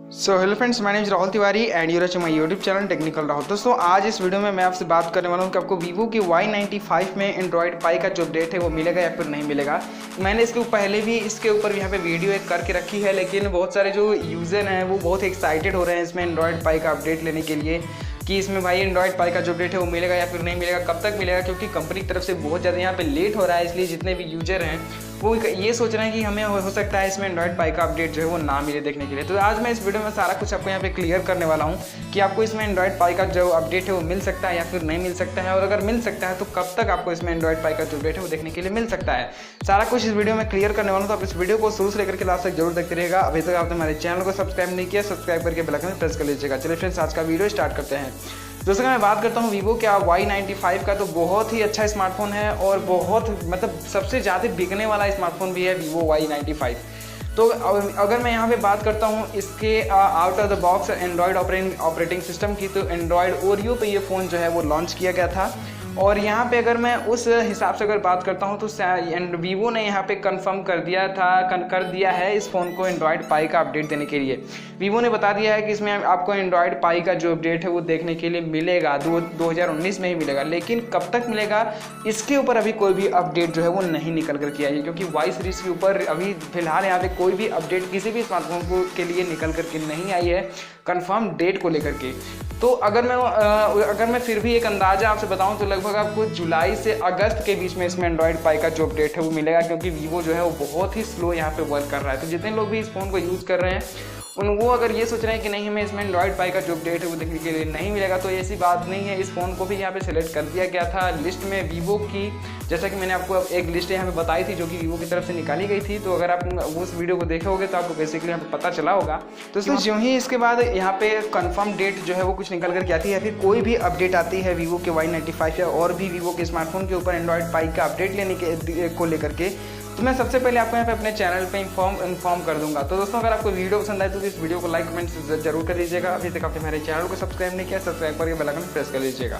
So hello friends, my name is Rahul Tiwari and your my YouTube channel Technical Rahul. दोस्तों आज इस video में मैं आपसे बात करने वाला हूँ कि आपको वीवो की Y95 में एंड्रॉयड पाई का जो अपडेट है वो मिलेगा या फिर नहीं मिलेगा। मैंने इसके पहले भी इसके ऊपर यहाँ पे वीडियो एक करके रखी है, लेकिन बहुत सारे जो यूज़र हैं वो बहुत एक्साइटेड हो रहे हैं इसमें एंड्रॉयड पाई का अपडेट लेने के लिए कि इसमें भाई एंड्रॉयड पाई का जो अपडेट है वो मिलेगा या फिर नहीं मिलेगा, कब तक मिलेगा, क्योंकि कंपनी की तरफ से बहुत ज़्यादा यहाँ पे लेट हो रहा है। इसलिए जितने भी यूजर हैं वो ये सोच रहे हैं कि हमें हो सकता है इसमें एंड्रॉयड पाई का अपडेट जो है वो ना मिले देखने के लिए। तो आज मैं इस वीडियो में सारा कुछ आपको यहाँ पे क्लियर करने वाला हूँ कि आपको इसमें एंड्रॉयड पाई का जो अपडेट है वो मिल सकता है या फिर नहीं मिल सकता है, और अगर मिल सकता है तो कब तक आपको इसमें एंड्रॉयड पाई का जो अपडेट है वो देखने के लिए मिल सकता है। सारा कुछ इस वीडियो में क्लियर करने वाला हूँ, तो आप इस वीडियो को शुरू से लेकर के लास्ट तक जरूर देखते रहेगा। अभी तक आपने हमारे चैनल को सब्सक्राइब नहीं किया, सब्सक्राइब करके बेल आइकन प्रेस कर लीजिएगा। चलिए फ्रेंड्स, आज का वीडियो स्टार्ट करते हैं। दोस्तों मैं बात करता हूँ वीवो का Y95 का, तो बहुत ही अच्छा स्मार्टफोन है और बहुत मतलब सबसे ज़्यादा बिकने वाला स्मार्टफोन भी है वीवो Y95। तो अगर मैं यहाँ पे बात करता हूँ इसके out of the box Android operating system की, तो एंड्रॉयड ओरियो पे ये फ़ोन जो है वो लॉन्च किया गया था। और यहाँ पे अगर मैं उस हिसाब से अगर बात करता हूँ तो वीवो ने यहाँ पे कंफर्म कर दिया है इस फ़ोन को एंड्रॉयड पाई का अपडेट देने के लिए। वीवो ने बता दिया है कि इसमें आपको एंड्रॉयड पाई का जो अपडेट है वो देखने के लिए मिलेगा 2019 में ही मिलेगा, लेकिन कब तक मिलेगा इसके ऊपर अभी कोई भी अपडेट जो है वो नहीं निकल कर के आई है, क्योंकि Y सीरीज़ के ऊपर अभी फिलहाल यहाँ पे कोई भी अपडेट किसी भी स्मार्टफोन के लिए निकल करके नहीं आई है कंफर्म डेट को लेकर के। तो अगर मैं फिर भी एक अंदाज़ा आपसे बताऊं तो लगभग आपको जुलाई से अगस्त के बीच में इसमें एंड्रॉयड पाई का जो अपडेट है वो मिलेगा, क्योंकि वीवो जो है वो बहुत ही स्लो यहाँ पे वर्क कर रहा है। तो जितने लोग भी इस फ़ोन को यूज़ कर रहे हैं वो अगर ये सोच रहे हैं कि नहीं हमें इसमें एंड्रॉयड पाई का जो अपडेट है वो देखने के लिए नहीं मिलेगा, तो ऐसी बात नहीं है। इस फ़ोन को भी यहाँ पे सिलेक्ट कर दिया गया था लिस्ट में वीवो की, जैसा कि मैंने आपको एक लिस्ट यहाँ पे बताई थी जो कि वीवो की तरफ से निकाली गई थी। तो अगर आप उस वीडियो को देखे होगे तो आपको बेसिकली यहाँ पे पता चला होगा। तो इसमें जो ही इसके बाद यहाँ पे कंफर्म डेट जो है वो कुछ निकल करके आती है, फिर कोई भी अपडेट आती है वीवो के Y95 या और भी वीवो के स्मार्टफोन के ऊपर एंड्रॉयड पाई का अपडेट लेने के को लेकर के, तो मैं सबसे पहले आपको यहाँ पे अपने चैनल पे इन्फॉर्म कर दूंगा। तो दोस्तों अगर आपको वीडियो पसंद आए तो इस वीडियो को लाइक कमेंट जरूर कर लीजिएगा। अभी तक आपने मेरे चैनल को सब्सक्राइब नहीं किया, सब्सक्राइब करके बेल आइकन प्रेस कर लीजिएगा।